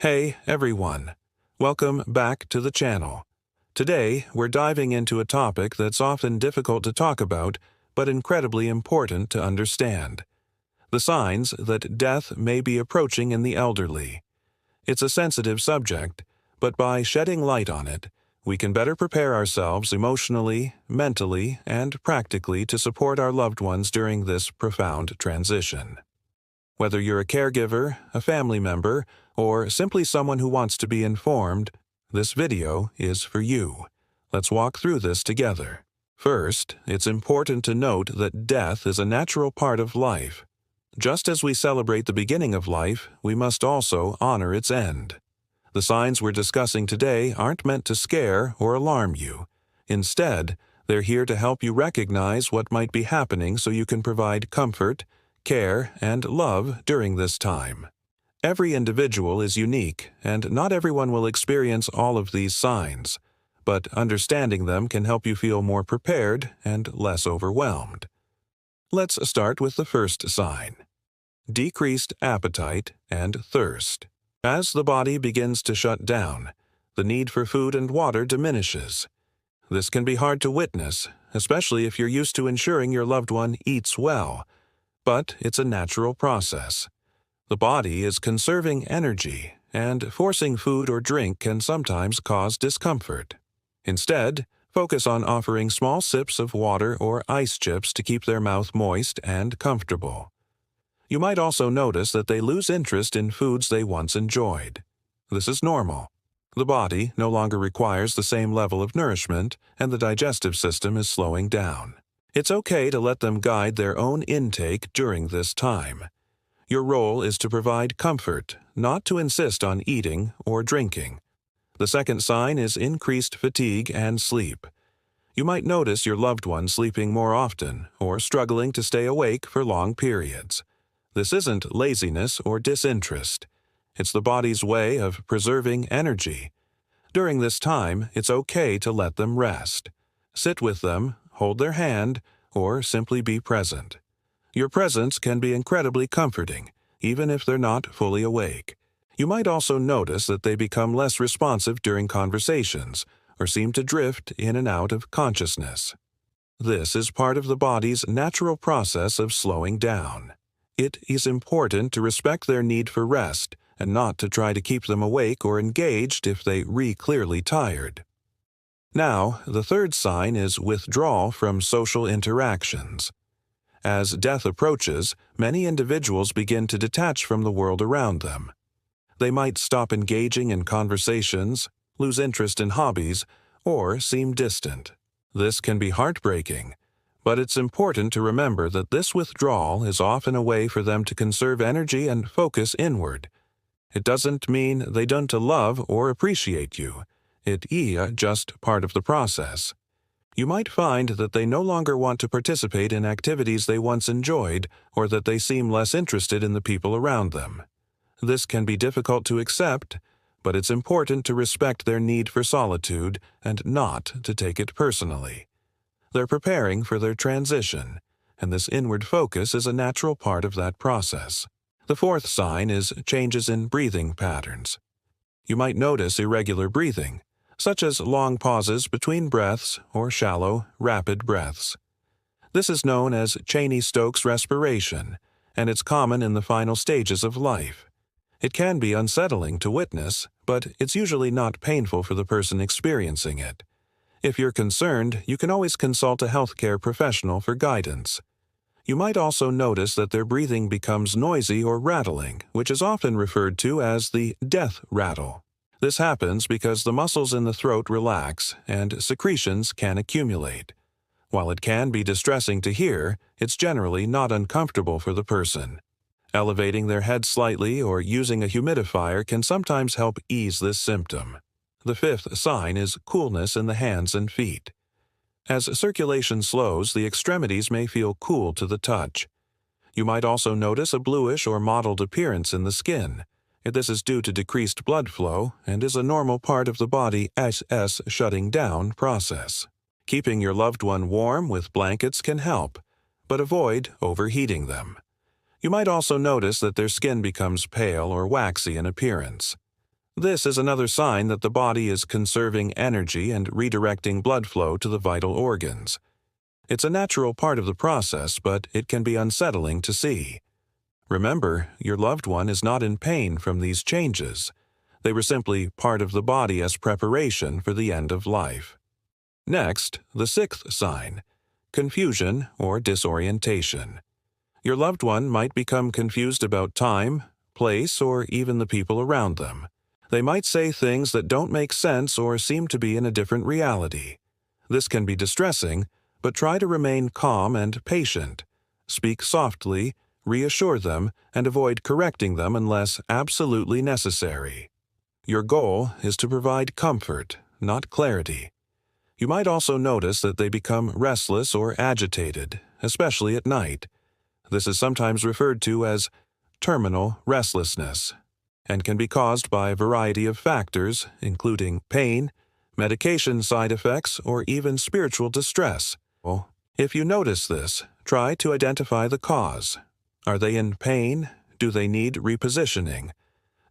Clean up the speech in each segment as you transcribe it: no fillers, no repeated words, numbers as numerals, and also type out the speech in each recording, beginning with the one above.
Hey everyone, welcome back to the channel. Today we're diving into a topic that's often difficult to talk about but incredibly important to understand. The signs that death may be approaching in the elderly. It's a sensitive subject, but by shedding light on it, we can better prepare ourselves emotionally, mentally, and practically to support our loved ones during this profound transition. Whether you're a caregiver, a family member, or simply someone who wants to be informed, this video is for you. Let's walk through this together. First, it's important to note that death is a natural part of life. Just as we celebrate the beginning of life, we must also honor its end. The signs we're discussing today aren't meant to scare or alarm you. Instead, they're here to help you recognize what might be happening so you can provide comfort, care, and love during this time. Every individual is unique, and not everyone will experience all of these signs, but understanding them can help you feel more prepared and less overwhelmed. Let's start with the first sign: decreased appetite and thirst. As the body begins to shut down, the need for food and water diminishes. This can be hard to witness, especially if you're used to ensuring your loved one eats well, but it's a natural process. The body is conserving energy, and forcing food or drink can sometimes cause discomfort. Instead, focus on offering small sips of water or ice chips to keep their mouth moist and comfortable. You might also notice that they lose interest in foods they once enjoyed. This is normal. The body no longer requires the same level of nourishment, and the digestive system is slowing down. It's okay to let them guide their own intake during this time. Your role is to provide comfort, not to insist on eating or drinking. The second sign is increased fatigue and sleep. You might notice your loved one sleeping more often or struggling to stay awake for long periods. This isn't laziness or disinterest. It's the body's way of preserving energy. During this time, it's okay to let them rest. Sit with them, hold their hand, or simply be present. Your presence can be incredibly comforting, even if they're not fully awake. You might also notice that they become less responsive during conversations, or seem to drift in and out of consciousness. This is part of the body's natural process of slowing down. It is important to respect their need for rest, and not to try to keep them awake or engaged if they clearly tired. Now, the third sign is withdrawal from social interactions. As death approaches, many individuals begin to detach from the world around them. They might stop engaging in conversations, lose interest in hobbies, or seem distant. This can be heartbreaking, but it's important to remember that this withdrawal is often a way for them to conserve energy and focus inward. It doesn't mean they don't love or appreciate you. It is just part of the process. You might find that they no longer want to participate in activities they once enjoyed, or that they seem less interested in the people around them. This can be difficult to accept, but it's important to respect their need for solitude and not to take it personally. They're preparing for their transition, and this inward focus is a natural part of that process. The fourth sign is changes in breathing patterns. You might notice irregular breathing, such as long pauses between breaths or shallow, rapid breaths. This is known as Cheney-Stokes respiration, and it's common in the final stages of life. It can be unsettling to witness, but it's usually not painful for the person experiencing it. If you're concerned, you can always consult a healthcare professional for guidance. You might also notice that their breathing becomes noisy or rattling, which is often referred to as the death rattle. This happens because the muscles in the throat relax and secretions can accumulate. While it can be distressing to hear, it's generally not uncomfortable for the person. Elevating their head slightly or using a humidifier can sometimes help ease this symptom. The fifth sign is coolness in the hands and feet. As circulation slows, the extremities may feel cool to the touch. You might also notice a bluish or mottled appearance in the skin. This is due to decreased blood flow and is a normal part of the body's shutting down process. Keeping your loved one warm with blankets can help, but avoid overheating them. You might also notice that their skin becomes pale or waxy in appearance. This is another sign that the body is conserving energy and redirecting blood flow to the vital organs. It's a natural part of the process, but it can be unsettling to see. Remember, your loved one is not in pain from these changes. They were simply part of the body as preparation for the end of life. Next, the sixth sign: confusion or disorientation. Your loved one might become confused about time, place, or even the people around them. They might say things that don't make sense or seem to be in a different reality. This can be distressing, but try to remain calm and patient. Speak softly, reassure them, and avoid correcting them unless absolutely necessary. Your goal is to provide comfort, not clarity. You might also notice that they become restless or agitated, especially at night. This is sometimes referred to as terminal restlessness, and can be caused by a variety of factors, including pain, medication side effects, or even spiritual distress. If you notice this, try to identify the cause. Are they in pain? Do they need repositioning?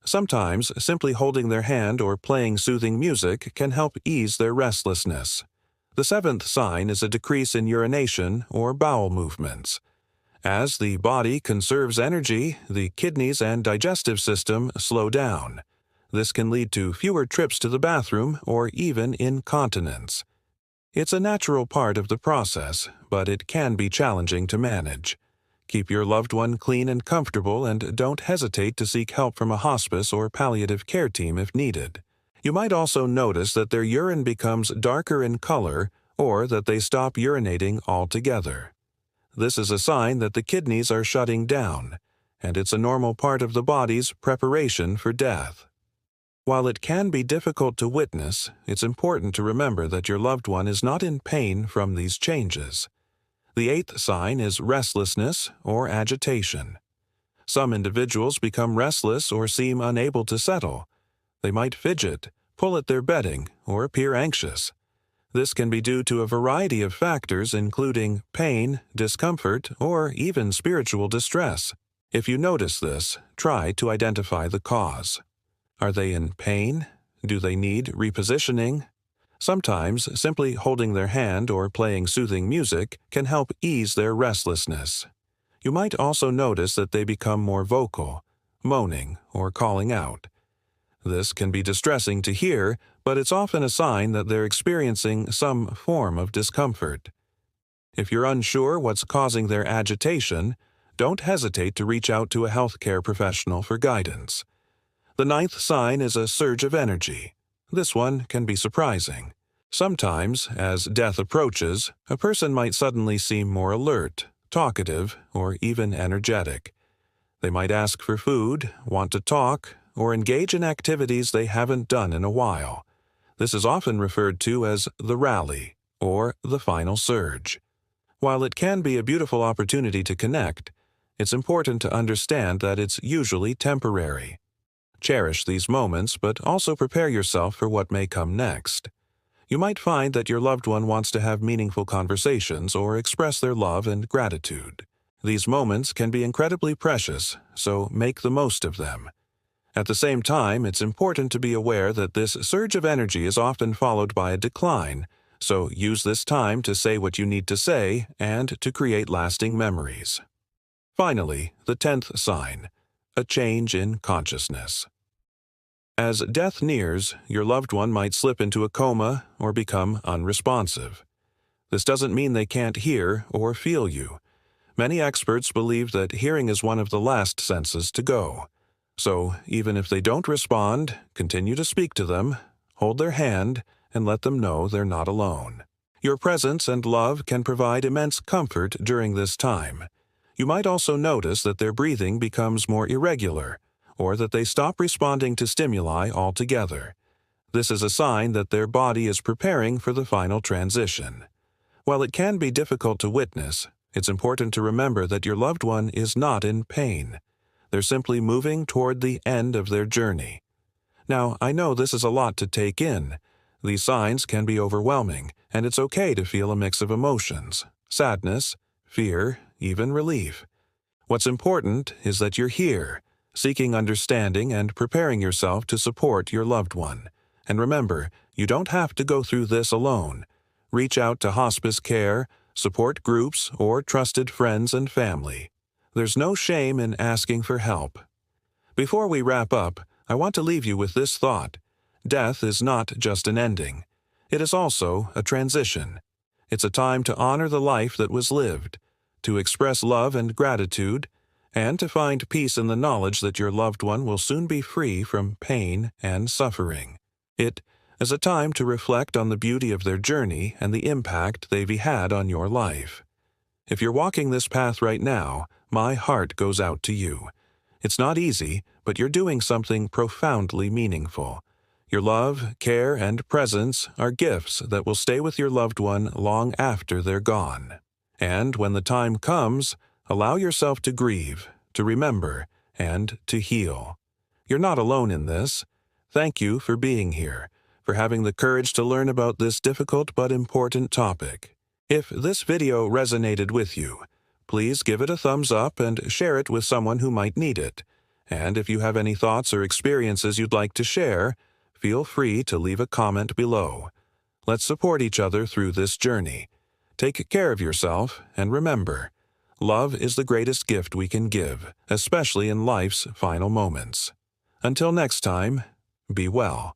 Sometimes, simply holding their hand or playing soothing music can help ease their restlessness. The seventh sign is a decrease in urination or bowel movements. As the body conserves energy, the kidneys and digestive system slow down. This can lead to fewer trips to the bathroom or even incontinence. It's a natural part of the process, but it can be challenging to manage. Keep your loved one clean and comfortable, and don't hesitate to seek help from a hospice or palliative care team if needed. You might also notice that their urine becomes darker in color or that they stop urinating altogether. This is a sign that the kidneys are shutting down, and it's a normal part of the body's preparation for death. While it can be difficult to witness, it's important to remember that your loved one is not in pain from these changes. The eighth sign is restlessness or agitation. Some individuals become restless or seem unable to settle. They might fidget, pull at their bedding, or appear anxious. This can be due to a variety of factors, including pain, discomfort, or even spiritual distress. If you notice this, try to identify the cause. Are they in pain? Do they need repositioning? Sometimes, simply holding their hand or playing soothing music can help ease their restlessness. You might also notice that they become more vocal, moaning, or calling out. This can be distressing to hear, but it's often a sign that they're experiencing some form of discomfort. If you're unsure what's causing their agitation, don't hesitate to reach out to a healthcare professional for guidance. The ninth sign is a surge of energy. This one can be surprising. Sometimes, as death approaches, a person might suddenly seem more alert, talkative, or even energetic. They might ask for food, want to talk, or engage in activities they haven't done in a while. This is often referred to as the rally, or the final surge. While it can be a beautiful opportunity to connect, it's important to understand that it's usually temporary. Cherish these moments, but also prepare yourself for what may come next. You might find that your loved one wants to have meaningful conversations or express their love and gratitude. These moments can be incredibly precious, so make the most of them. At the same time, it's important to be aware that this surge of energy is often followed by a decline, so use this time to say what you need to say and to create lasting memories. Finally, the 10th sign: a change in consciousness. As death nears, your loved one might slip into a coma or become unresponsive. This doesn't mean they can't hear or feel you. Many experts believe that hearing is one of the last senses to go. So, even if they don't respond, continue to speak to them, hold their hand, and let them know they're not alone. Your presence and love can provide immense comfort during this time. You might also notice that their breathing becomes more irregular, or that they stop responding to stimuli altogether. This is a sign that their body is preparing for the final transition. While it can be difficult to witness, it's important to remember that your loved one is not in pain. They're simply moving toward the end of their journey. Now, I know this is a lot to take in. These signs can be overwhelming, and it's okay to feel a mix of emotions: sadness, fear, even relief. What's important is that you're here, seeking understanding and preparing yourself to support your loved one. And remember, you don't have to go through this alone. Reach out to hospice care, support groups, or trusted friends and family. There's no shame in asking for help. Before we wrap up, I want to leave you with this thought. Death is not just an ending. It is also a transition. It's a time to honor the life that was lived, to express love and gratitude, and to find peace in the knowledge that your loved one will soon be free from pain and suffering. It is a time to reflect on the beauty of their journey and the impact they've had on your life. If you're walking this path right now, my heart goes out to you. It's not easy, but you're doing something profoundly meaningful. Your love, care, and presence are gifts that will stay with your loved one long after they're gone. And when the time comes, allow yourself to grieve, to remember, and to heal. You're not alone in this. Thank you for being here, for having the courage to learn about this difficult but important topic. If this video resonated with you, please give it a thumbs up and share it with someone who might need it. And if you have any thoughts or experiences you'd like to share, feel free to leave a comment below. Let's support each other through this journey. Take care of yourself, and remember, love is the greatest gift we can give, especially in life's final moments. Until next time, be well.